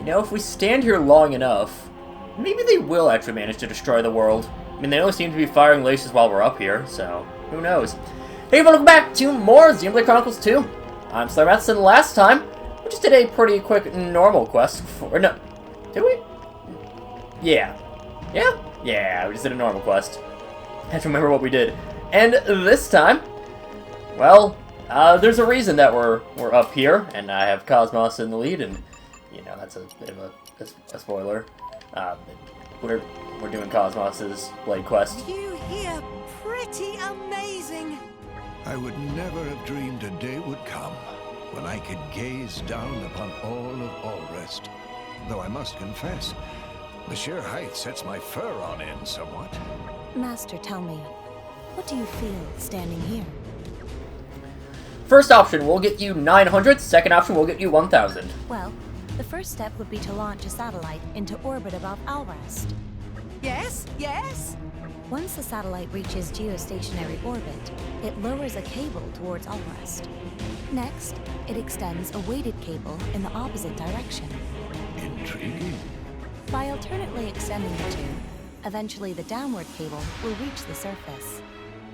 You know, if we stand here long enough, maybe they will actually manage to destroy the world. I mean, they only seem to be firing lasers while we're up here, so who knows. Hey everyone, welcome back to more Xenoblade Chronicles 2. I'm SlayerMathis, and last time, we just did a pretty quick normal quest for... no, did we? Yeah. Yeah, we just did a normal quest. I have to remember what we did. And this time, well, there's a reason that we're up here, and I have KOS-MOS in the lead, and, you know, that's a bit of a spoiler. We're doing KOS-MOS's Blade quest. You hear pretty amazing. I would never have dreamed a day would come when I could gaze down upon all of Allrest. Though I must confess, the sheer height sets my fur on end somewhat. Master, tell me, what do you feel standing here? First option will get you 900, second option will get you 1,000. Well, the first step would be to launch a satellite into orbit above Allrest. Yes, yes. Once the satellite reaches geostationary orbit, it lowers a cable towards Allrest. Next, it extends a weighted cable in the opposite direction. Intriguing. By alternately extending the two, eventually the downward cable will reach the surface.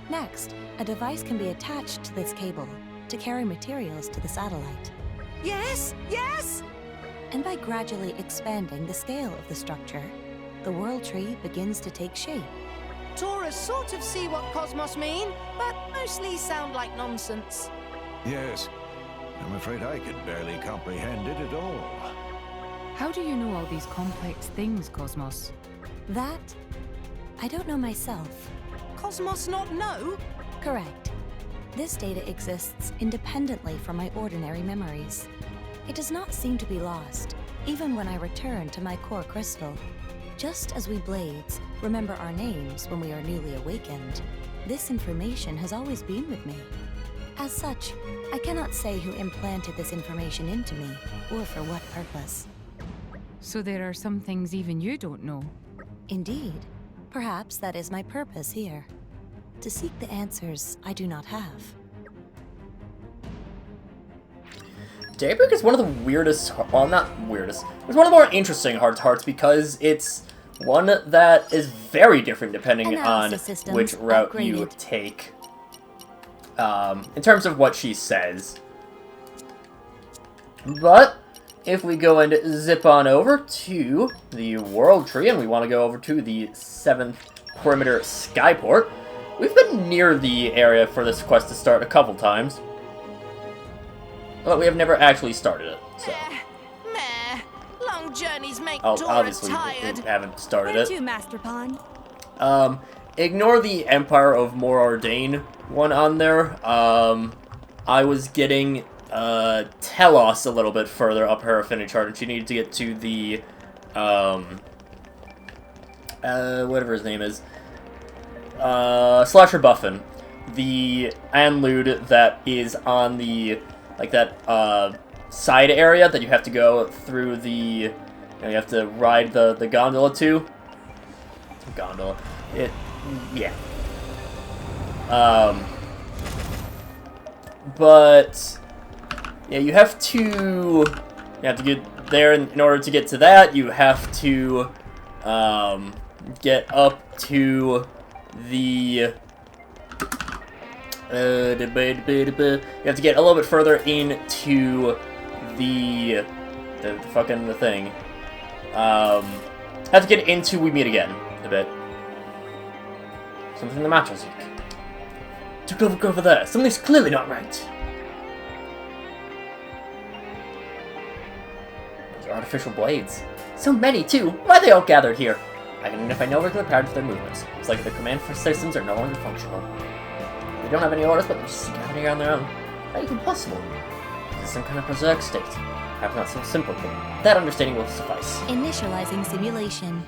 Next, a device can be attached to this cable to carry materials to the satellite. Yes, yes. And by gradually expanding the scale of the structure, the world tree begins to take shape. Taurus sort of see what KOS-MOS mean, but mostly sound like nonsense. Yes, I'm afraid I could barely comprehend it at all. How do you know all these complex things, KOS-MOS? That, I don't know myself. KOS-MOS not know? Correct. This data exists independently from my ordinary memories. It does not seem to be lost, even when I return to my core crystal. Just as we Blades remember our names when we are newly awakened, this information has always been with me. As such, I cannot say who implanted this information into me, or for what purpose. So there are some things even you don't know. Indeed. Perhaps that is my purpose here. To seek the answers I do not have. Daybreak is one of the weirdest, well, not weirdest, it's one of the more interesting heart-to-hearts because it's one that is very different depending on which route you take. In terms of what she says. But, if we go and zip on over to the World Tree, and we want to go over to the 7th Perimeter Skyport, we've been near the area for this quest to start a couple times. But we have never actually started it, so. Meh. Long journeys make Oh, Dora obviously tired. we haven't started Where it. to, Master Pawn? Ignore the Empire of Morardain one on there. I was getting Telos a little bit further up her affinity chart, and she needed to get to the whatever his name is, Slasher Buffin, the Anlude that is on the side area that you have to go through the, you have to ride the gondola to. Gondola. Yeah. But yeah, you have to get there, in order to get to that, you have to get up to the you have to get a little bit further into the thing. Have to get into We Meet Again a bit. Something in the mattress. Go over there. Something's clearly not right. Those are artificial blades. So many, too. Why are they all gathered here? I can identify no regular patterns for their movements. It's like the command for systems are no longer functional. They don't have any orders, but they're just gathering on their own. How even possible? This is some kind of berserk state. Perhaps not so simple, but that understanding will suffice. Initializing simulation.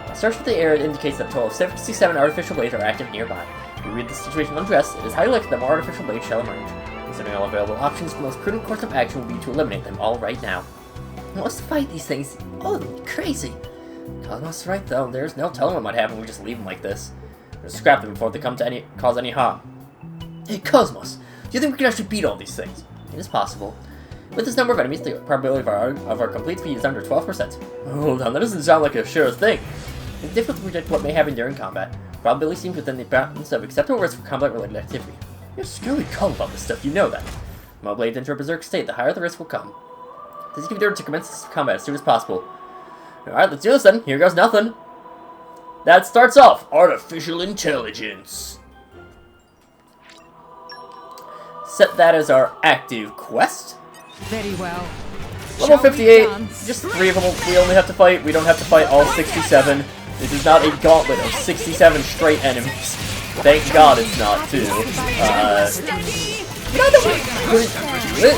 A search for the area indicates that a total of 67 artificial blades are active nearby. If we read the situation undressed, it is highly likely that more artificial blades shall emerge. Considering all available options, the most prudent course of action will be to eliminate them all right now. Let's fight these things. Oh, crazy. KOS-MOS is right, though. There's no telling what might happen if we just leave them like this. We'll scrap them before they come to cause any harm. Hey, KOS-MOS, do you think we can actually beat all these things? It is possible. With this number of enemies, the probability of our complete speed is under 12%. Hold on, that doesn't sound like a sure thing. It's difficult to predict what may happen during combat. Probability seems within the bounds of acceptable risk for combat-related activity. You're scary calm about this stuff, you know that. While Blade enter a berserk state, the higher the risk will come. Please keep endeavoring to commence combat as soon as possible. Alright, let's do this then. Here goes nothing. That starts off Artificial Intelligence. Set that as our active quest. Very well. Level Shall we 58, dance? just 3 of them we only have to fight. We don't have to fight all 67. This is not a gauntlet of 67 straight enemies. Thank God it's not, too. Not that we couldn't do it,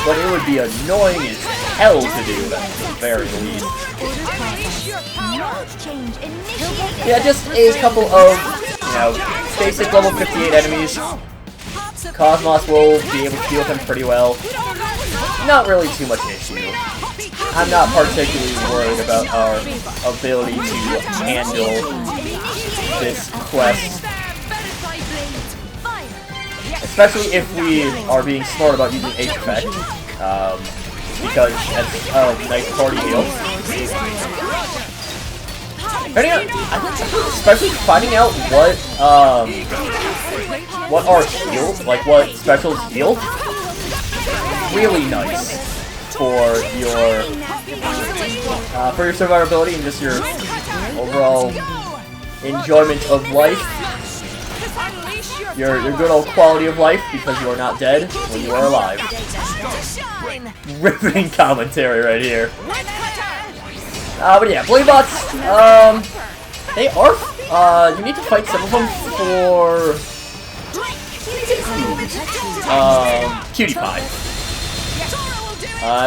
but it would be annoying as hell to do at the very least. Yeah, just a couple of, you know, basic level 58 enemies. KOS-MOS will be able to deal with them pretty well. Not really too much issue. I'm not particularly worried about our ability to handle this quest. Especially if we are being smart about using H-Effect. Because that's a nice party heal. Especially finding out what our heals, like what specials heal, really nice for your survivability and just your overall enjoyment of life. Your good old quality of life, because you are not dead when you are alive. Riveting commentary right here. But yeah, Blade Bots, they are, you need to fight some of them for, Cutie Pie.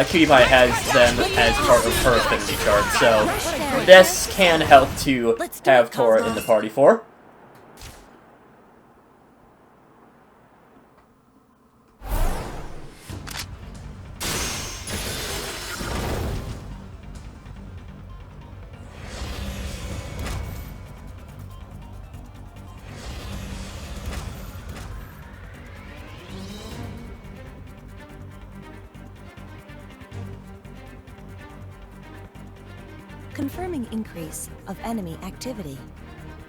Cutie Pie has them as part of her affinity chart, so this can help to have Tora in the party for. Confirming increase of enemy activity.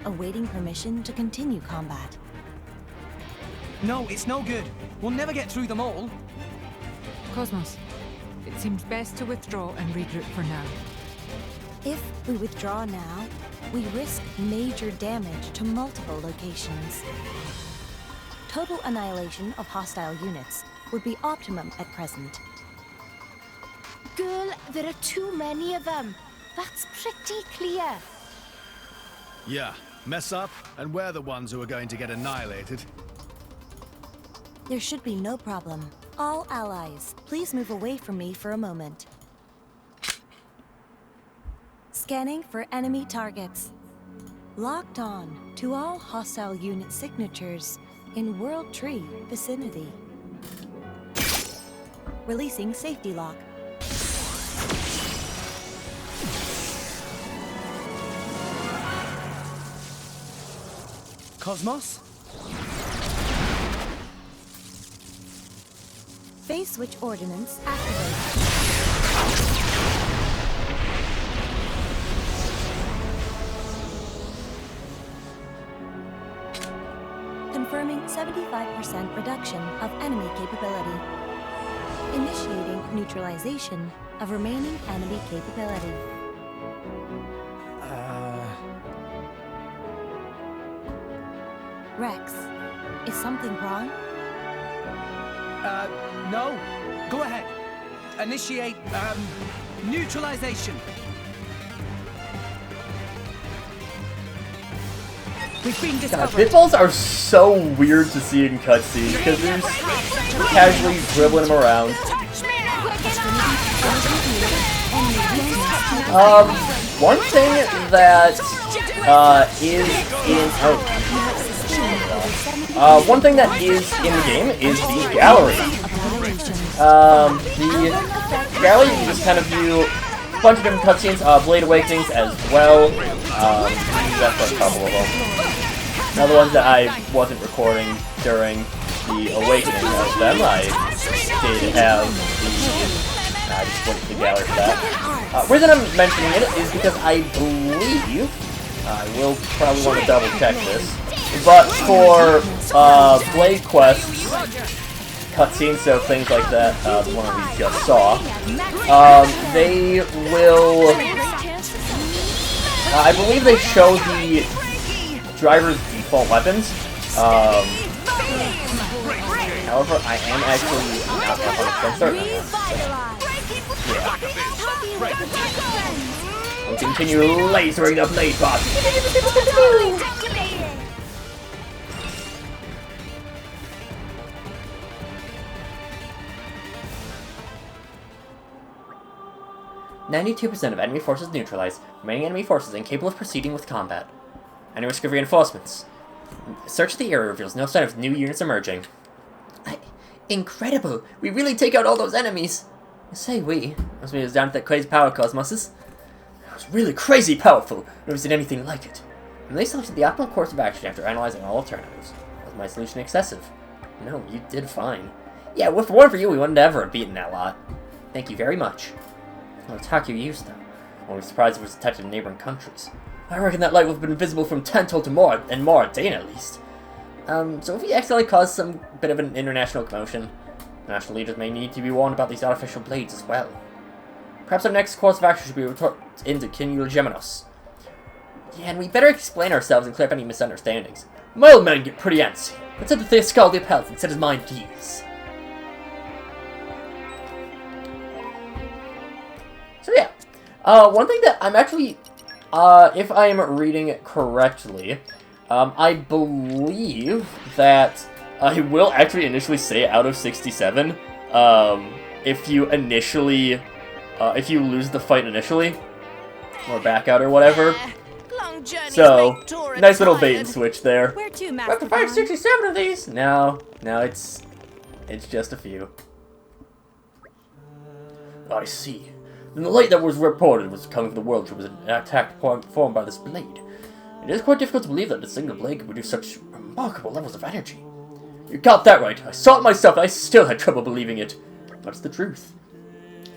Awaiting permission to continue combat. No, it's no good. We'll never get through them all. KOS-MOS, it seems best to withdraw and regroup for now. If we withdraw now, we risk major damage to multiple locations. Total annihilation of hostile units would be optimum at present. Girl, there are too many of them. That's pretty clear. Yeah, mess up, and we're the ones who are going to get annihilated. There should be no problem. All allies, please move away from me for a moment. Scanning for enemy targets. Locked on to all hostile unit signatures in World Tree vicinity. Releasing safety lock. KOS-MOS? Phase switch ordnance activated. Confirming 75% reduction of enemy capability. Initiating neutralization of remaining enemy capability. Rex, is something wrong? No. Go ahead. Initiate, neutralization. We've been God, discovered. Bitballs are so weird to see in cutscenes, because they're just casually dribbling them around. One thing that, one thing that is in the game is the gallery. The gallery, you can just kind of view a bunch of different cutscenes, Blade Awakenings as well. That's a couple of them. Now the ones that I wasn't recording during the awakening of them. I did have the... I just went to the gallery for that. Reason I'm mentioning it is because I believe... I will probably want to double check this. But for Blade Quests, cutscenes, so things like that, the one we just saw, they will... I believe they show the driver's default weapons. However, I am actually not 100% certain on that. Yeah. We'll continue lasering the blade boss. 92% of enemy forces neutralized, remaining enemy forces incapable of proceeding with combat. Any risk of reinforcements? Search of the area reveals no sign of new units emerging. Incredible! We really take out all those enemies! I say we. Must be down to that crazy power KOS-MOS. It was really crazy powerful. Never seen anything like it. And they selected the optimal course of action after analyzing all alternatives. Was my solution excessive? No, you did fine. Yeah, if it weren't for you, we wouldn't ever have beaten that lot. Thank you very much. What attack you used, though? I was surprised it was detected in neighboring countries. I reckon that light would have been visible from Tental to Moradane, at least. So if we accidentally caused some bit of an international commotion, national leaders may need to be warned about these artificial blades as well. Perhaps our next course of action should be returned into King Xenoblade. Yeah, and we better explain ourselves and clear up any misunderstandings. My old men get pretty antsy. Let's have the Scaldi pelts and set his mind at ease. So yeah, one thing that I'm actually, if I am reading it correctly, I believe that it will actually initially say out of 67, if you initially, if you lose the fight initially, or back out or whatever. So, nice little bait and switch there. Where to, We have to fight 67 of these! No, it's just a few. I see. And the light that was reported was coming from the world tree was an attack formed by this blade. It is quite difficult to believe that a single blade could produce such remarkable levels of energy. You got that right. I saw it myself and I still had trouble believing it. But it's the truth.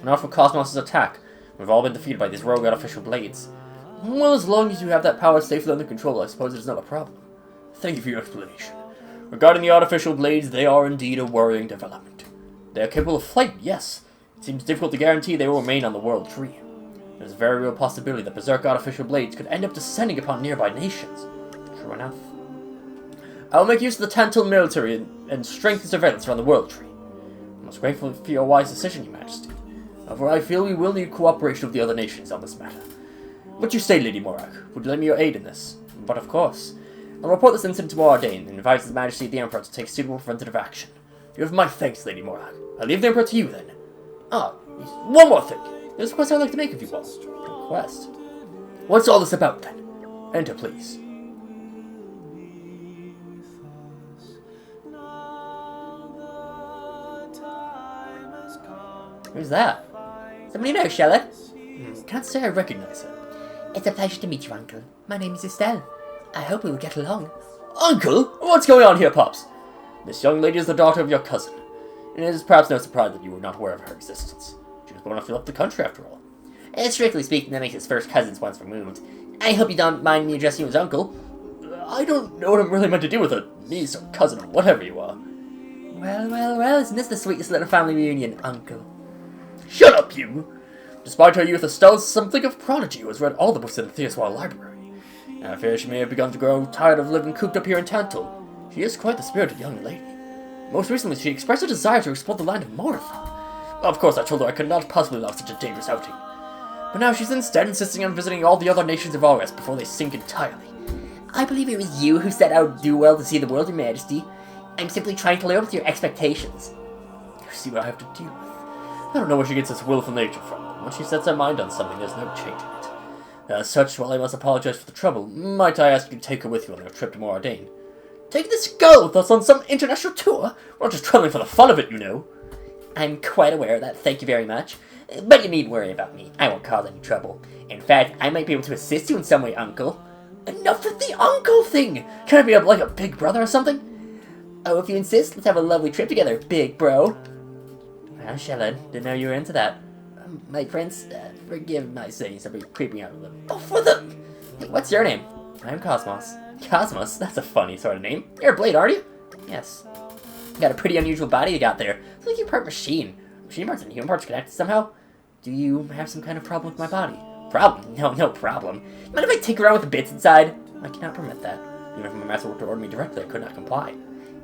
Now for KOS-MOS' attack. We've all been defeated by these rogue artificial blades. Well, as long as you have that power safely under control, I suppose it is not a problem. Thank you for your explanation. Regarding the artificial blades, they are indeed a worrying development. They are capable of flight, yes. It seems difficult to guarantee they will remain on the world tree. There is a very real possibility that berserk artificial blades could end up descending upon nearby nations. True enough. I will make use of the Tantal military and strengthen surveillance around the world tree. I'm most grateful for your wise decision, Your Majesty. However, I feel we will need cooperation of the other nations on this matter. What you say, Lady Morak? Would you lend me your aid in this? But of course. I'll report this incident to Moradane and advise His Majesty the Emperor to take suitable preventative action. You have my thanks, Lady Morak. I'll leave the Emperor to you, then. Ah, one more thing. There's a request I'd like to make of you all. Request? What's all this about, then? Enter, please. Who's that? Somebody know, Shella? Can't say I recognize her. It's a pleasure to meet you, Uncle. My name is Estelle. I hope we will get along. Uncle? What's going on here, Pops? This young lady is the daughter of your cousin. And it is perhaps no surprise that you were not aware of her existence. She was born to fill up the country, after all. Strictly speaking, that makes us first cousins once removed. I hope you don't mind me addressing you as Uncle. I don't know what I'm really meant to do with a niece or cousin or whatever you are. Well, isn't this the sweetest little family reunion, Uncle? Shut up, you! Despite her youth, Estelle is something of prodigy who has read all the books in the Theoswar library. I fear she may have begun to grow tired of living cooped up here in Tantal. She is quite the spirited young lady. Most recently, she expressed a desire to explore the land of Moratha. Of course, I told her I could not possibly allow such a dangerous outing. But now she's instead insisting on visiting all the other nations of Ares before they sink entirely. I believe it was you who set out to do well to see the world, Your Majesty. I'm simply trying to live up to your expectations. You see what I have to deal with. I don't know where she gets this willful nature from, but when she sets her mind on something, there's no changing it. As such, while I must apologize for the trouble, might I ask you to take her with you on your trip to Moradane? Take this girl with us on some international tour? We're not just traveling for the fun of it, you know. I'm quite aware of that, thank you very much. But you needn't worry about me. I won't cause any trouble. In fact, I might be able to assist you in some way, Uncle. Enough with the uncle thing! Can I be like a big brother or something? Oh, if you insist, let's have a lovely trip together, big bro. Well, Shellen, didn't know you were into that. My prince, forgive my saying something creeping out a little. Oh, for the... Hey, what's your name? I'm KOS-MOS. KOS-MOS? That's a funny sort of name. You're a blade, aren't you? Yes. You got a pretty unusual body you got there. It's like you're part machine. Machine parts and human parts connected somehow? Do you have some kind of problem with my body? Problem? No problem. Mind if I tinker around with the bits inside? I cannot permit that. Even if my master were to order me directly, I could not comply.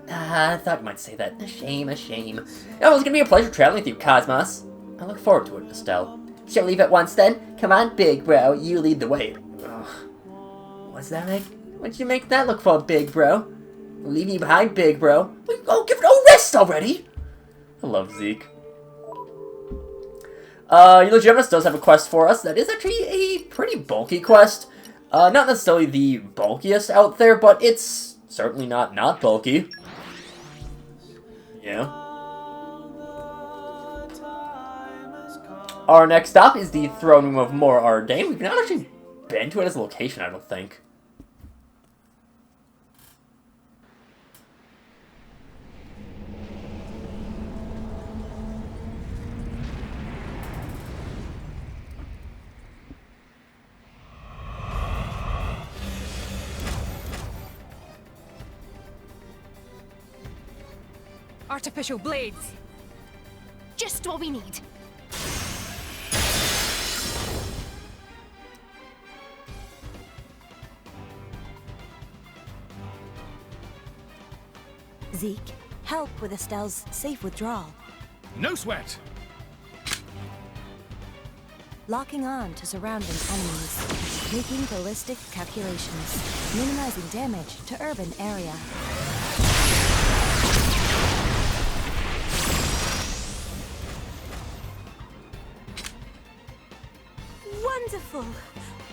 I thought you might say that. A shame, a shame. Oh, it's gonna be a pleasure traveling with you, KOS-MOS. I look forward to it, Estelle. Shall we leave at once then? Come on, big bro, you lead the way. Ugh. What's that make? What'd you make that look for, big bro? Leaving you behind, big bro. Oh, give it a rest already! I love Zeke. Eulogimus does have a quest for us that is actually a pretty bulky quest. Not necessarily the bulkiest out there, but it's certainly not bulky. Yeah. Our next stop is the throne room of Mor Ardain. We've not actually been to it as a location, I don't think. Artificial blades. Just what we need. Zeke, help with Estelle's safe withdrawal. No sweat! Locking on to surrounding enemies. Making ballistic calculations. Minimizing damage to urban area. Wonderful!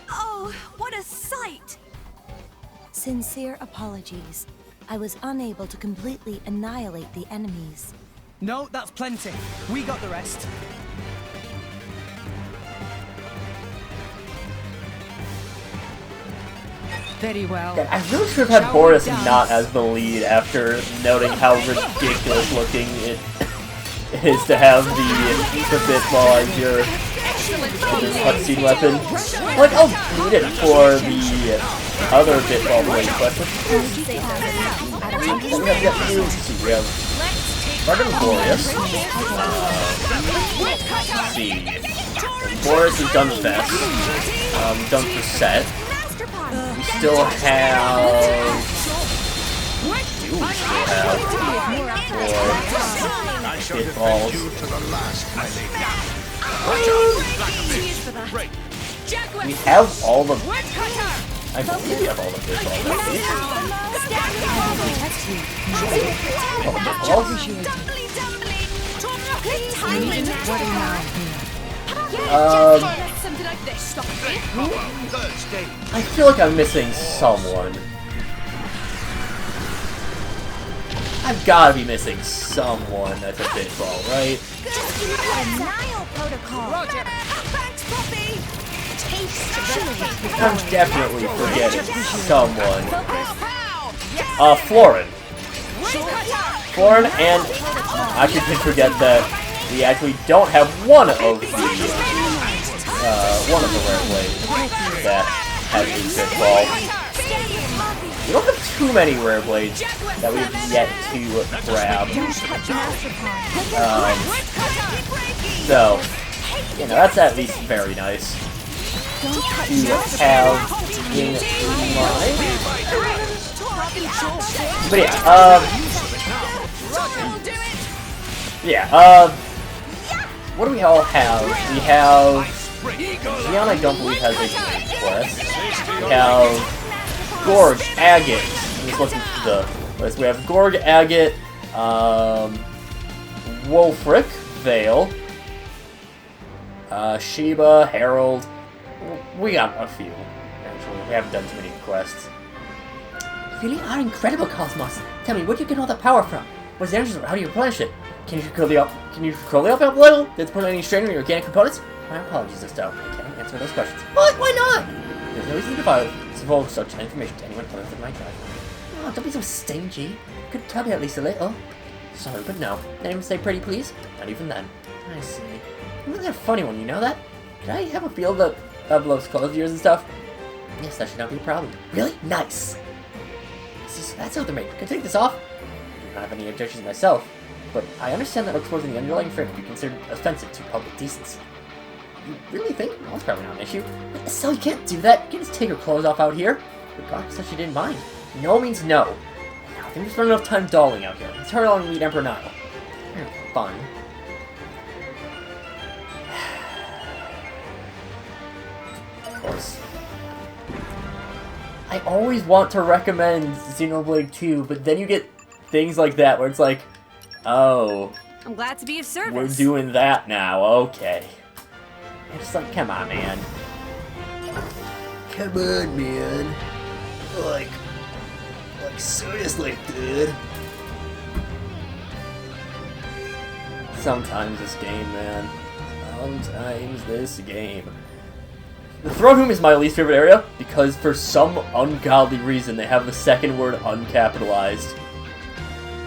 Oh, what a sight! Sincere apologies. I was unable to completely annihilate the enemies. No, that's plenty. We got the rest. Very well. Yeah, I really should have had Boris not as the lead after noting how ridiculous looking it is to have the Bitball as your cutscene weapon. Like, I'll need it for the other Bitball blade question. We have Martin Glorious. Let's see. Boris is done best. Done for set. We still have... We still have... Four Bitballs. We have all the... I believe we have all the Bitballs. I feel like I'm missing someone. I've gotta be missing someone that's a Bitball, right? I'm definitely forgetting someone. Florin. Florin, and I should forget that we actually don't have one of the rare blades that has a Bitball. We don't have too many rare blades that we've yet to grab. So, you know, that's at least very nice to have in mind. But what do we all have? We have... Leon, I don't believe, has a quest. We have... Gorg, Agate. I'm just looking for the list. We have Gorg, Agate, Wolfric, Vale, Sheba, Herald. We got a few. Actually, we haven't done too many quests. You really are incredible, KOS-MOS. Tell me, where do you get all that power from? What's the energy? How do you replenish it? Can you control the up a little? Did it put any strain on your organic components? My apologies, Estelle. I can't answer those questions. What? Why not? There's no reason to divulge such information to anyone other than my driver. Oh, don't be so stingy. could tell me at least a little. Sorry, but no. Didn't even say pretty, please? Not even then. I see. I'm really a funny one, you know that? Can I have a field of those clothes of yours and stuff? Yes, that should not be a problem. Really? Nice! See, that's how they're made. Can I take this off? I don't have any objections myself, but I understand that exposing the underlying frame would be considered offensive to public decency. You really think? Well, that's probably not an issue. So you can't do that. You can just take her clothes off out here. But God said she didn't mind. No means no. I think we've spent enough time dolling out here. Let's hurry along and meet Emperor Nile. Fun. Of course. I always want to recommend Xenoblade 2, but then you get things like that where it's like, oh, I'm glad to be of service. we're doing that now, okay. It's like, come on, man. Come on, man. Like seriously, dude. Sometimes this game, man. Sometimes this game. The throne room is my least favorite area because for some ungodly reason they have the second word uncapitalized.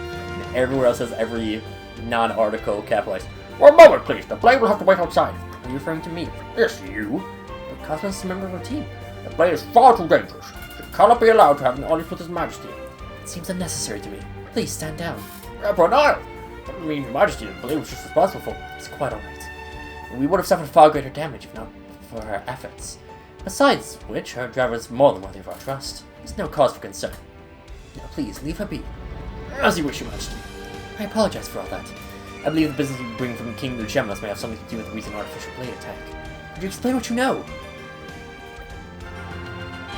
And everywhere else has every non-article capitalized. One moment, please. The blade will have to wait outside. Are you referring to me? Yes, you. But Cosmos is a member of our team. The blade is far too dangerous. It cannot be allowed to have an audience with His Majesty. It seems unnecessary to me. Please stand down. Emperor Nile! I mean, Your Majesty, the blade was just responsible for. It's quite alright. We would have suffered far greater damage if not for her efforts. Besides which, her driver is more than worthy of our trust. There's no cause for concern. Now please, leave her be. As you wish, Your Majesty. I apologize for all that. I believe the business you bring from King Lucianos may have something to do with the recent artificial blade attack. Could you explain what you know?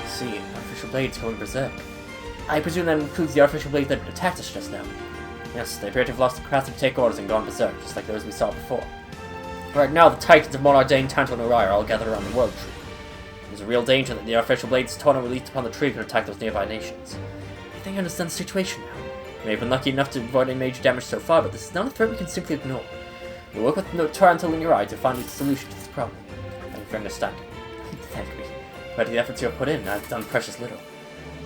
See, artificial blades going berserk. I presume that includes the artificial blade that attacked us just now. Yes, they appear to have lost the capacity to take orders and gone berserk, just like those we saw before. Right now, the Titans of Monardain, Tantal, and Uriah are all gathered around the World Tree. There's a real danger that the artificial blades torn and released upon the tree can attack those nearby nations. I think I understand the situation now. We have been lucky enough to avoid any major damage so far, but this is not a threat we can simply ignore. We'll work with Tarantul and Uriah to find a solution to this problem. Thank you for understanding. Thank me. But the efforts you have put in, I've done precious little.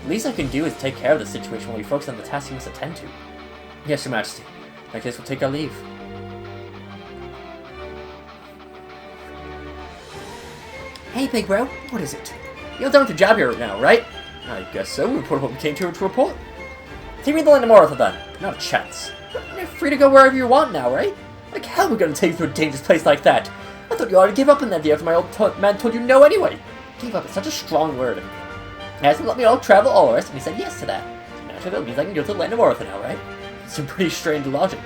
The least I can do is take care of the situation while we focus on the tasks you must attend to. Yes, Your Majesty. In that case, we'll take our leave. Hey, big bro. What is it? You're done with your job here now, right? I guess so. We reported what we came to report. Take me to the land of Martha, then. Not a chance. You're free to go wherever you want now, right? Like hell we're gonna take you to a dangerous place like that. I thought you ought to give up on that day after my old man told you no anyway. Give up is such a strong word. He asked him to let me all travel all the rest, and he said yes to that. Naturally, that means I can go to the land of Martha now, right? Some pretty strange logic.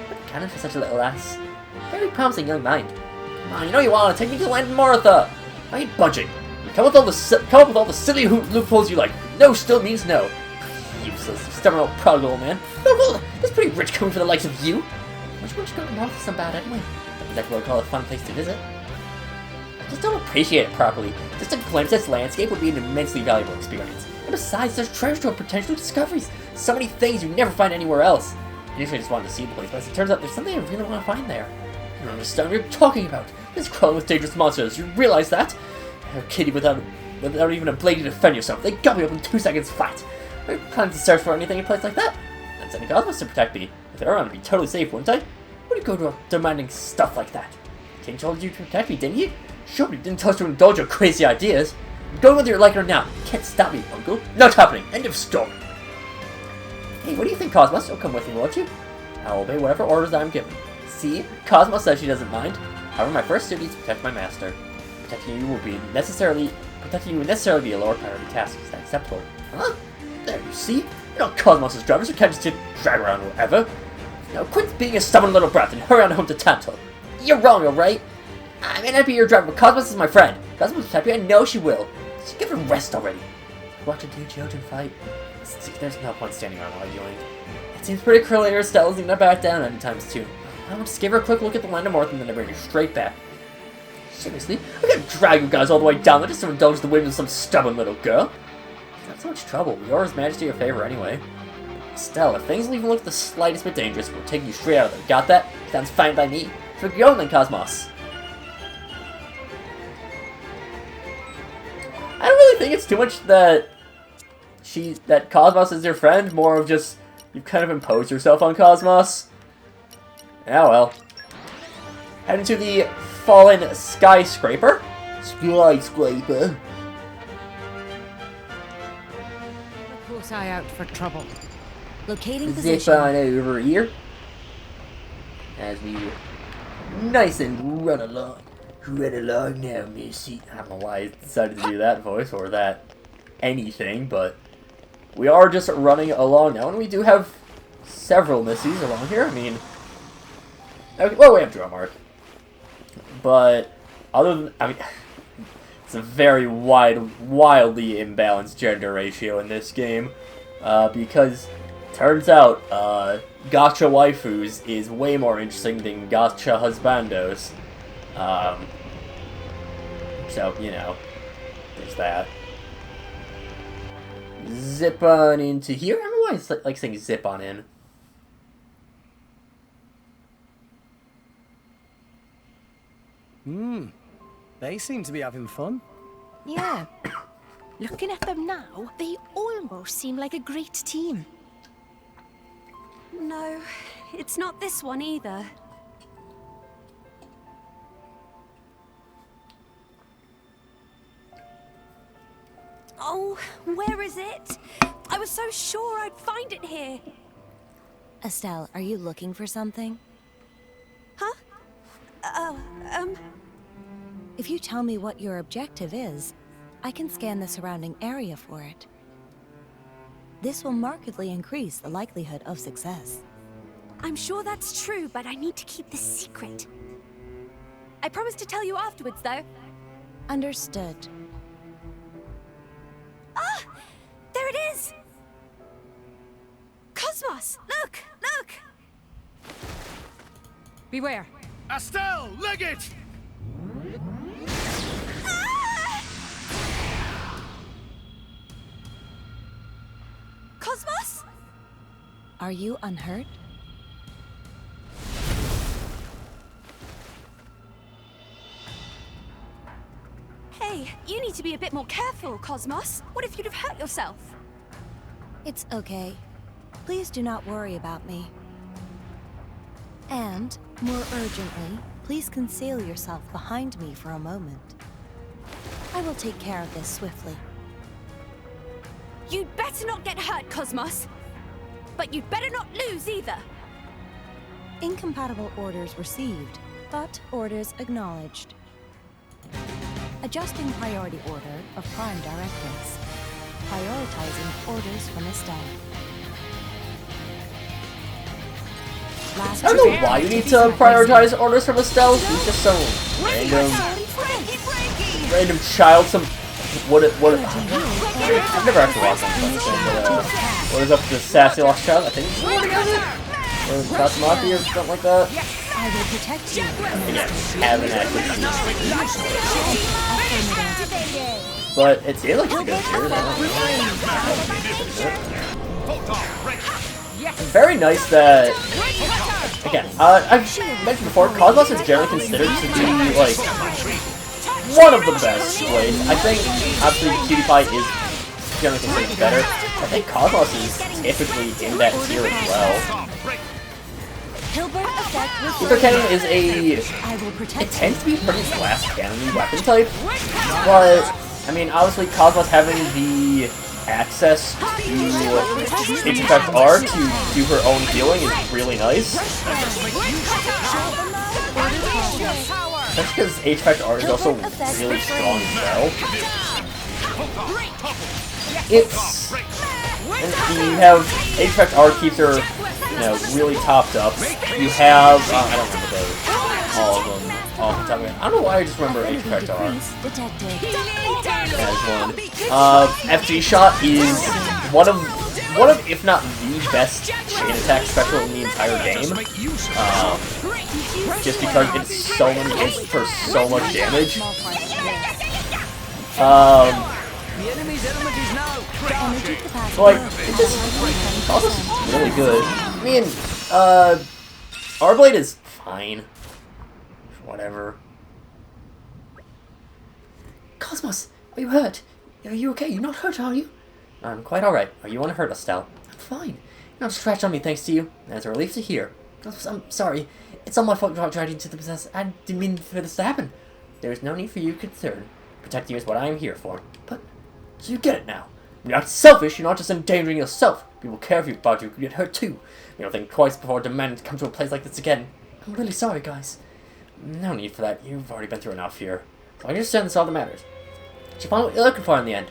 But canon for such a little ass. Very promising young mind. Come on, you know you want to take me to the land of Martha. I ain't budging. You come up with all the silly loopholes you like. No still means no. Useless, stubborn old prodigal man. Oh, that's pretty rich coming from the likes of you. Which one's going to Martha so bad anyway? Not exactly what I call a fun place to visit. I just don't appreciate it properly. Just a glimpse at its landscape would be an immensely valuable experience. And besides, there's treasure trove of potential discoveries. So many things you never find anywhere else. Initially I just wanted to see the place, but as it turns out there's something I really want to find there. You don't understand what you're talking about. It's crawling with dangerous monsters. You realize that? You're a kitty without even a blade to defend yourself. They got me up in 2 seconds flat. Are you planning to search for anything in a place like that? I'm sending Cosmos to protect me. If they're around, I'd be totally safe, wouldn't I? Would you go to demanding stuff like that? King told you to protect me, didn't he? Sure, but he didn't tell us to indulge your crazy ideas. I'm going whether you like it or not. You can't stop me, Uncle. Not happening. End of story. Hey, what do you think, Cosmos? You'll come with me, won't you? I'll obey whatever orders I'm given. See? Cosmos says she doesn't mind. However, my first duty is to protect my master. Protecting you will necessarily be a lower priority task. Is that acceptable? Huh? There, you see? You're not Cosmos' drivers. You can't just drag around wherever. Now quit being a stubborn little brat and hurry on home to Tantal. You're wrong, alright? I may not be your driver, but Cosmos is my friend. Cosmos will protect you. I know she will. Just give her rest already. Watch a Jojin fight. See, there's no point standing around arguing. It seems pretty clear Stella's gonna back down anytime soon. I will just give her a quick look at the land of Martha and then I bring her straight back. Seriously? I can't drag you guys all the way down there just to indulge the whims of some stubborn little girl. Not so much trouble. We owe His Majesty a favor anyway. Stella, if things will even look the slightest bit dangerous, we'll take you straight out of there. Got that? Sounds fine by me. So go then, Cosmos. I don't really think it's too much that Cosmos is your friend, more of just You've kind of imposed yourself on KOS-MOS. Oh well. Heading to the fallen skyscraper. Skyscraper. A close eye out for trouble. Locating Zip position. on over here. As we nice and run along. Run along now, Missy. I don't know why I decided to do that voice or that anything, but we are just running along now, and we do have several missies along here. I mean, okay, well, we have Drum Mark, but other than, I mean, it's a very wildly imbalanced gender ratio in this game, because turns out gacha waifus is way more interesting than gacha husbandos. So, you know, there's that. Zip on into here. I don't know why it's like saying zip on in. They seem to be having fun. Yeah. Looking at them now, they almost seem like a great team. No, it's not this one either. Oh, where is it? I was so sure I'd find it here. Estelle, are you looking for something? Huh? If you tell me what your objective is, I can scan the surrounding area for it. This will markedly increase the likelihood of success. I'm sure that's true, but I need to keep this secret. I promise to tell you afterwards, though. Understood. Ah! There it is! KOS-MOS! Look! Look! Beware. Estelle, leg it! Ah! KOS-MOS? Are you unhurt? Hey, you need to be a bit more careful, KOS-MOS. What if you'd have hurt yourself? It's okay. Please do not worry about me. And, more urgently, please conceal yourself behind me for a moment. I will take care of this swiftly. You'd better not get hurt, KOS-MOS. But you'd better not lose either. Incompatible orders received, but orders acknowledged. Adjusting priority order of prime directives. Prioritizing orders from Estelle. Last I don't know why you need to prioritize orders from Estelle. She's just some random child. I've never actually watched that, but what is up to the sassy lost child? I think it's or Katsumafi or something like that. I will protect you. Yeah, haven't actually seen it. But it seems like it's good here. Very nice that, again, I've mentioned before, KOS-MOS is generally considered to be, like, one of the best ways. I think, obviously, PewDiePie is generally considered better. I think KOS-MOS is typically in that tier as well. Super Cannon is it tends to be a pretty glass cannon weapon type, but, I mean, obviously, KOS-MOS having the access to H-Effect R to do her own healing is really nice. That's because H-Effect R is also really strong as well. And you have H-Effect R keeps her, you know, really topped up. You have, I don't remember all of them off the top of my head. I don't know why I just remember H-Effect R. FG Shot is one of, if not the best chain attack special in the entire game. Just because it's so many hits for so much damage. Like, it just KOS-MOS is really good. I mean, R-Blade is fine. Whatever. KOS-MOS, are you hurt? Are you okay? You're not hurt, are you? I'm quite alright. Are you unhurt, Estelle? I'm fine. No scratch on me thanks to you. That's a relief to hear. I'm sorry. It's all my fault you tried into the possess. I didn't mean for this to happen. There is no need for you to concern. Protecting you is what I am here for. But, so you get it now. You're not selfish, you're not just endangering yourself. People care about you, could get hurt too. You don't think twice before demanding to come to a place like this again. I'm really sorry, guys. No need for that. You've already been through enough here. So I understand that's all that matters. Did you find what you're looking for in the end?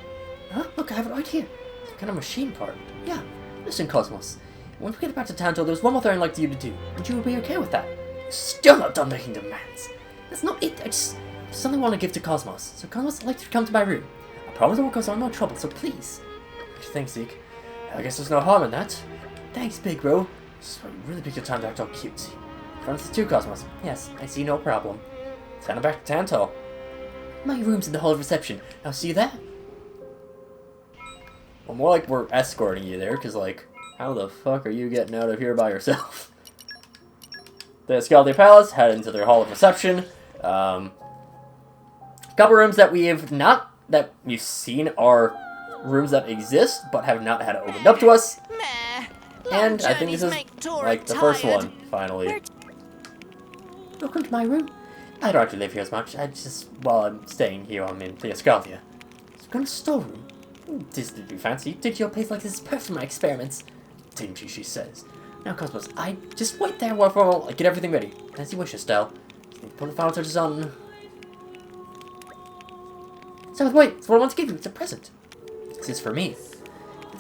Huh? Look, I have it right here. It's kind of machine part. Yeah. Listen, Cosmos. When we get back to Tanto, there's one more thing I'd like you to do, and you would be okay with that. You're still not done making demands. That's not it. I just something I want to give to Cosmos. So Cosmos, I'd like you to come to my room. I promise I won't cause no trouble, so please. Thanks, Zeke. I guess there's no harm in that. Thanks, Big Bro. Just really pick your time to act all cutesy. Francis too, Cosmos. Yes, I see no problem. Send him back to Tanto. My room's in the hall of reception. I'll see you there. Well, more like we're escorting you there, because, like, how the fuck are you getting out of here by yourself? The Scaldi Palace head into their hall of reception. Couple rooms that that we've seen are rooms that exist, but have not had it opened up to us. And I think this is, like, the first one, finally. Welcome to my room. I don't actually live here as much. While I'm staying here, I'm in Theoscaldia. It's kind of storeroom. This did you fancy? Did your place like this is perfect for my experiments? Didn't you, she says. Now, Cosmos, I just wait there while I get everything ready. As you wish, Estelle. Put the final touches on. So, wait, it's what I want to give you. It's a present. This is for me.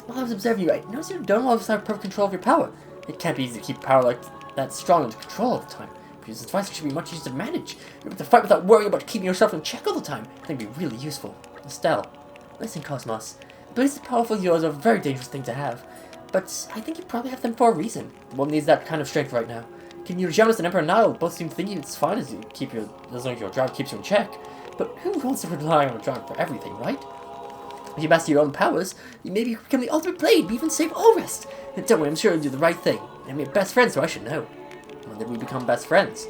While I was observing you, I noticed you don't always have perfect control of your power. It can't be easy to keep power like that strong under control all the time. Because this device should be much easier to manage. You're able to fight without worrying about keeping yourself in check all the time. I think it'd be really useful. Estelle, listen, Cosmos. Abilities as powerful as yours are a very dangerous thing to have. But I think you probably have them for a reason. The world needs that kind of strength right now. King Eugenius and Emperor Nile both seem to think it's fine as long as your drive keeps you in check. But who wants to rely on a drive for everything, right? If you master your own powers, you maybe become the ultimate blade, even save all rest. And don't worry, I'm sure you'll do the right thing. And we're best friends, so I should know. When did we become best friends?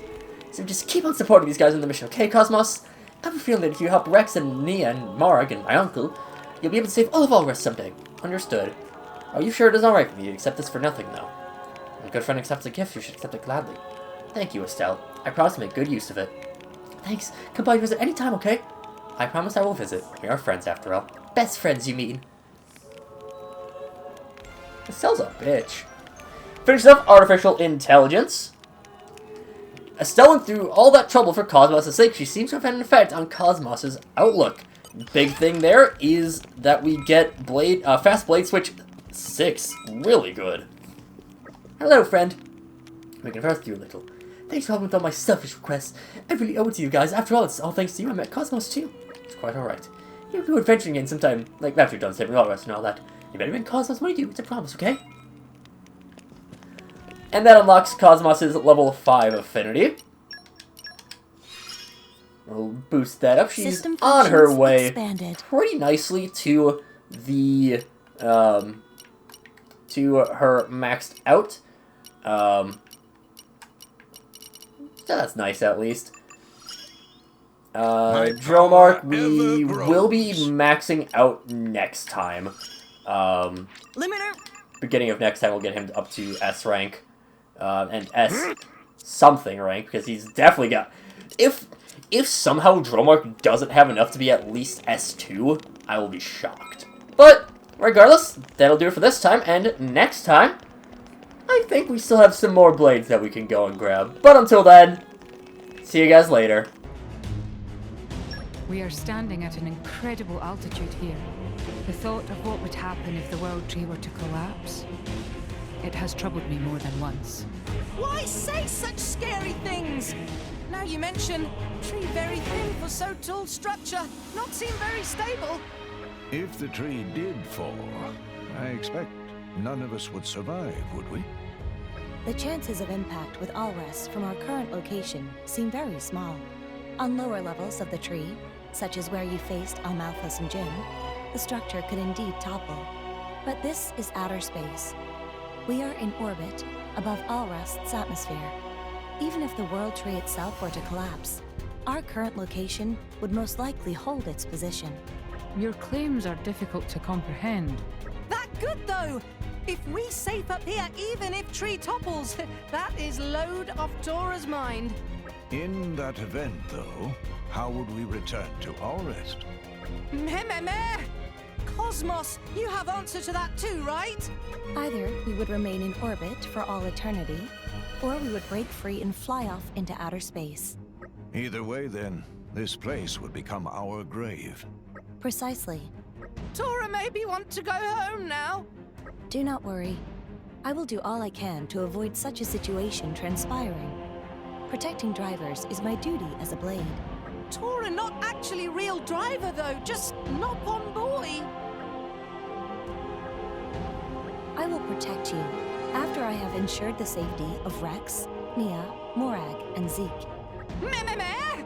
So just keep on supporting these guys on the mission, okay, Cosmos? I have a feeling that if you help Rex and Nia and Marg and my uncle, you'll be able to save all of Allrest someday. Understood. Are you sure it is alright with you to accept this for nothing, though? When a good friend accepts a gift, you should accept it gladly. Thank you, Estelle. I promise to make good use of it. Thanks. Come by and visit any time, okay? I promise I will visit. We are friends, after all. Best friends, you mean? Estelle's a bitch. Finishes up artificial intelligence. Estelle went through all that trouble for Cosmos' sake. She seems to have had an effect on Cosmos' outlook. Big thing there is that we get fast blade switch 6. Really good. Hello, friend. We can converse with you a little. Thanks for helping with all my selfish requests. I really owe it to you guys. After all, it's all thanks to you I met Cosmos too. It's quite alright. You can go adventuring again sometime, like after you're done saving all the rest and all that. You better bring Cosmos when you do. It's a promise, okay? And that unlocks Cosmos' level 5 affinity. We'll boost that up. She's on her way pretty nicely to the to her maxed out. So that's nice at least. Dromark, we will be maxing out next time. Beginning of next time, we'll get him up to S rank. And S something rank, because he's definitely got... If somehow Dromark doesn't have enough to be at least S2, I will be shocked. But, regardless, that'll do it for this time, and next time, I think we still have some more blades that we can go and grab. But until then, see you guys later. We are standing at an incredible altitude here. The thought of what would happen if the World Tree were to collapse, it has troubled me more than once. Why say such scary things? Now you mention, tree very thin for so tall structure, not seem very stable. If the tree did fall, I expect none of us would survive, would we? The chances of impact with Allrest from our current location seem very small. On lower levels of the tree, such as where you faced Almalthus and Jim, the structure could indeed topple. But this is outer space. We are in orbit above Allrest's atmosphere. Even if the World Tree itself were to collapse, our current location would most likely hold its position. Your claims are difficult to comprehend. That good though! If we safe up here, even if tree topples, that is load off Tora's mind. In that event, though, how would we return to our rest? Meh. KOS-MOS, you have answer to that too, right? Either we would remain in orbit for all eternity, or we would break free and fly off into outer space. Either way, then, this place would become our grave. Precisely. Tora maybe want to go home now. Do not worry. I will do all I can to avoid such a situation transpiring. Protecting drivers is my duty as a blade. Tora not actually real driver though, just nop-on boy. I will protect you after I have ensured the safety of Rex, Nia, Morag, and Zeke. Meh.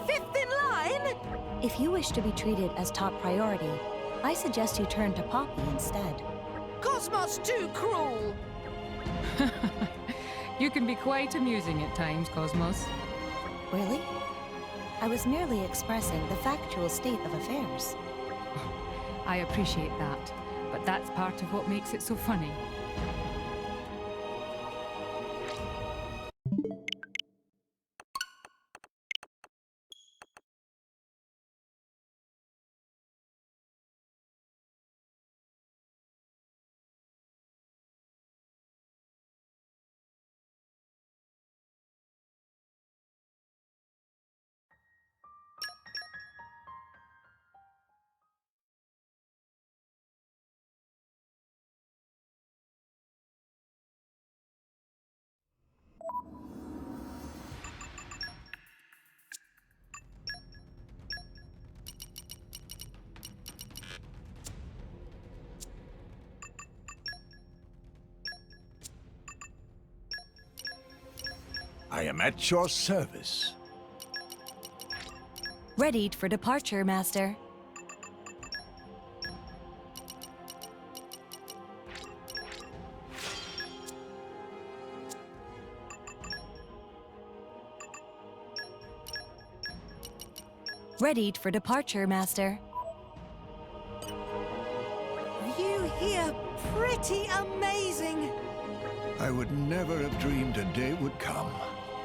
Fifth in line? If you wish to be treated as top priority, I suggest you turn to Poppy instead. KOS-MOS too cruel. You can be quite amusing at times, KOS-MOS. Really? I was merely expressing the factual state of affairs. I appreciate that, but that's part of what makes it so funny. I am at your service. Readied for departure, Master. Readied for departure, Master. View here pretty amazing. I would never have dreamed a day would come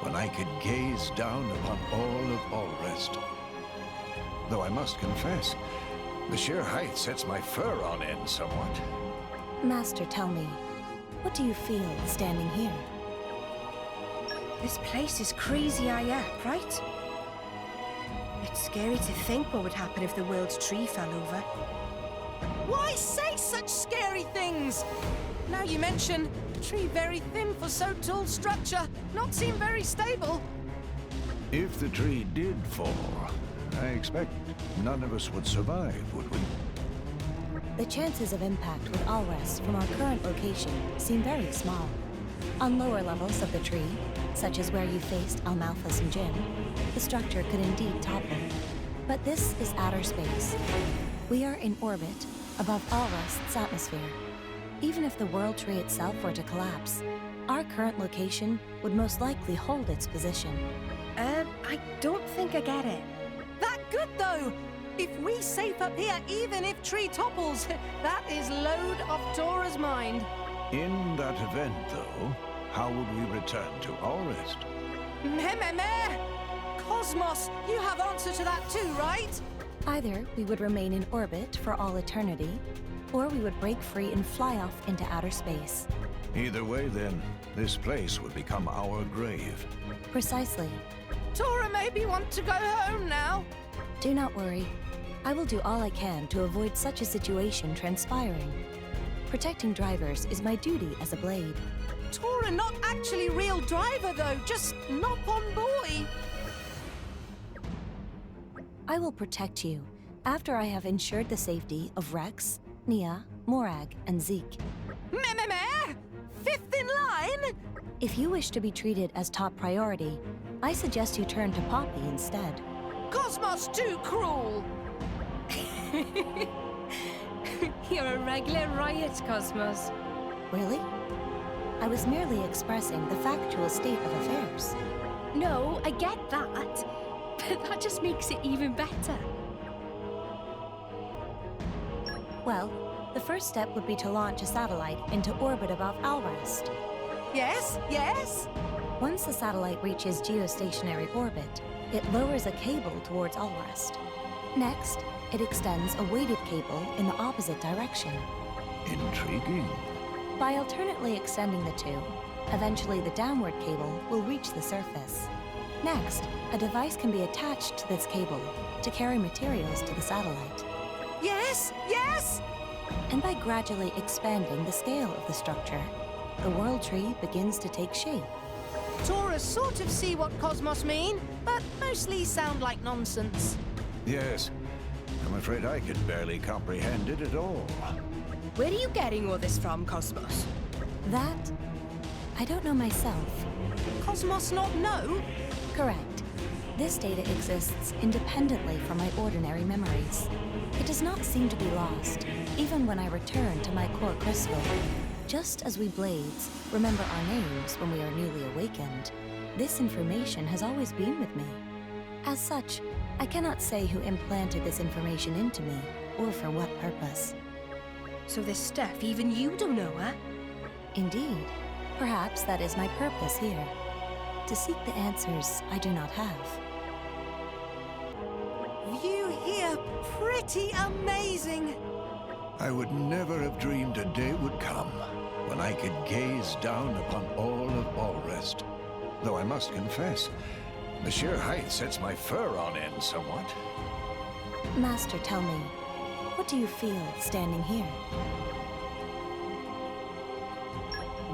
when I could gaze down upon all of Allrest. Though I must confess, the sheer height sets my fur on end somewhat. Master, tell me, what do you feel standing here? This place is crazy AF, right? It's scary to think what would happen if the world's tree fell over. Why say such scary things? Now you mention, tree very thin for so tall structure, not seem very stable. If the tree did fall, I expect none of us would survive, would we? The chances of impact with Allrest from our current location seem very small. On lower levels of the tree, such as where you faced Almalthus and Jin, the structure could indeed topple. But this is outer space. We are in orbit above Allrest's atmosphere. Even if the World Tree itself were to collapse, our current location would most likely hold its position. I don't think I get it. That good though! If we safe up here, even if tree topples, that is load off Tora's mind. In that event, though, how would we return to Allrest? Meh. KOS-MOS, you have answer to that too, right? Either we would remain in orbit for all eternity, or we would break free and fly off into outer space. Either way, then, this place would become our grave. Precisely. Tora maybe want to go home now. Do not worry. I will do all I can to avoid such a situation transpiring. Protecting drivers is my duty as a blade. Tora not actually real driver though, just nop-on boy. I will protect you after I have ensured the safety of Rex, Nia, Morag, and Zeke. Meh. Fifth in line? If you wish to be treated as top priority, I suggest you turn to Poppy instead. KOS-MOS too cruel. You're a regular riot, KOS-MOS. Really? I was merely expressing the factual state of affairs. No, I get that. But that just makes it even better. Well, The first step would be to launch a satellite into orbit above Alrest. Yes, yes? Once the satellite reaches geostationary orbit, it lowers a cable towards Alrest. Next, it extends a weighted cable in the opposite direction. Intriguing. By alternately extending the two, eventually the downward cable will reach the surface. Next, a device can be attached to this cable to carry materials to the satellite. Yes, yes? And by gradually expanding the scale of the structure, the world tree begins to take shape. Taurus sort of see what KOS-MOS mean, but mostly sound like nonsense. Yes. I'm afraid I can barely comprehend it at all. Where are you getting all this from, KOS-MOS? That, I don't know myself. KOS-MOS not know? Correct. This data exists independently from my ordinary memories. It does not seem to be lost, even when I return to my core crystal. Just as we Blades remember our names when we are newly awakened, this information has always been with me. As such, I cannot say who implanted this information into me, or for what purpose. So this stuff even you don't know, huh? Indeed. Perhaps that is my purpose here. To seek the answers I do not have. View here pretty amazing. I would never have dreamed a day would come when I could gaze down upon all of Alrest. Though I must confess, the sheer height sets my fur on end somewhat. Master, tell me, what do you feel standing here?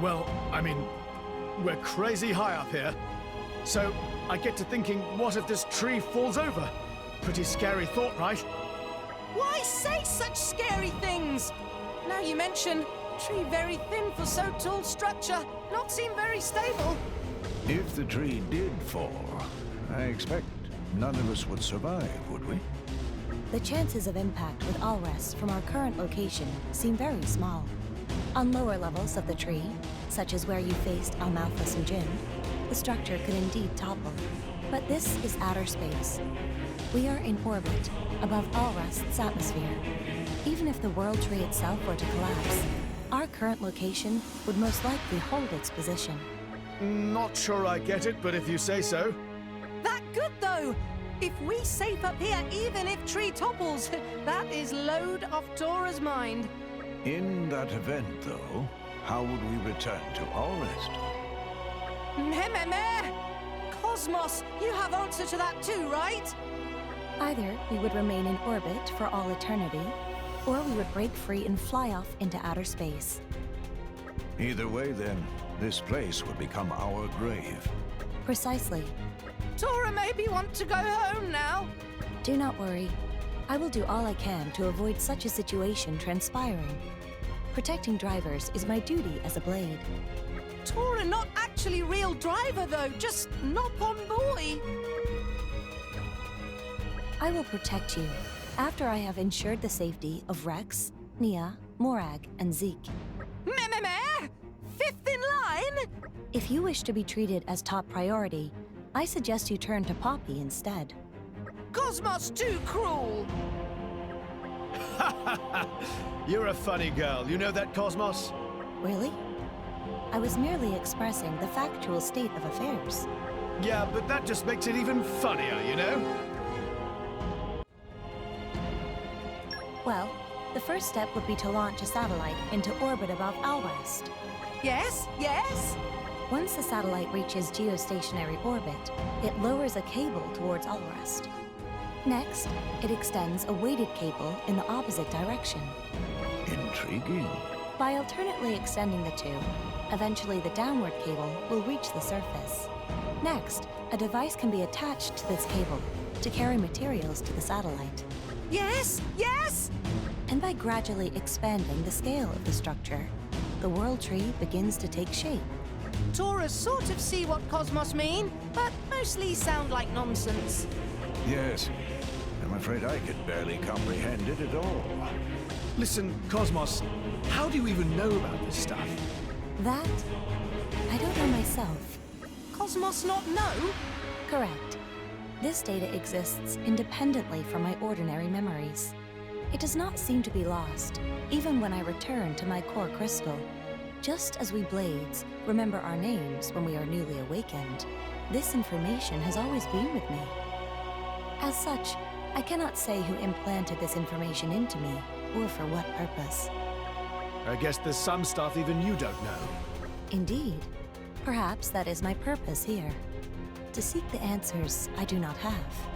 Well, I mean, we're crazy high up here. So I get to thinking, what if this tree falls over? Pretty scary thought, right? Why say such scary things? Now you mention, tree very thin for so tall structure, not seem very stable. If the tree did fall, I expect none of us would survive, would we? The chances of impact with Alrest from our current location seem very small. On lower levels of the tree, such as where you faced SlayerMathis and Jin, the structure could indeed topple. But this is outer space. We are in orbit, above Alrest's atmosphere. Even if the world tree itself were to collapse, our current location would most likely hold its position. Not sure I get it, but if you say so. That good though! If we safe up here, even if tree topples, that is load off Tora's mind. In that event, though, how would we return to Alrest? Meh. KOS-MOS, you have answer to that too, right? Either we would remain in orbit for all eternity, or we would break free and fly off into outer space. Either way, then, this place would become our grave. Precisely. Tora maybe want to go home now. Do not worry. I will do all I can to avoid such a situation transpiring. Protecting drivers is my duty as a Blade. Tora not actually real driver though, just nop-on boy. I will protect you after I have ensured the safety of Rex, Nia, Morag, and Zeke. Meh. Fifth in line? If you wish to be treated as top priority, I suggest you turn to Poppy instead. KOS-MOS too cruel. You're a funny girl. You know that, KOS-MOS? Really? I was merely expressing the factual state of affairs. Yeah, but that just makes it even funnier, you know? Well, the first step would be to launch a satellite into orbit above Alrest. Yes? Once the satellite reaches geostationary orbit, it lowers a cable towards Alrest. Next, it extends a weighted cable in the opposite direction. Intriguing. By alternately extending the two, eventually the downward cable will reach the surface. Next, a device can be attached to this cable to carry materials to the satellite. Yes? And by gradually expanding the scale of the structure, the world tree begins to take shape. Tora sort of see what KOS-MOS mean, but mostly sound like nonsense. Yes. I'm afraid I could barely comprehend it at all. Listen, KOS-MOS, how do you even know about this stuff? That, I don't know myself. KOS-MOS not know? Correct. This data exists independently from my ordinary memories. It does not seem to be lost, even when I return to my core crystal. Just as we Blades remember our names when we are newly awakened, this information has always been with me. As such, I cannot say who implanted this information into me, or for what purpose. I guess there's some stuff even you don't know. Indeed. Perhaps that is my purpose here. To seek the answers I do not have.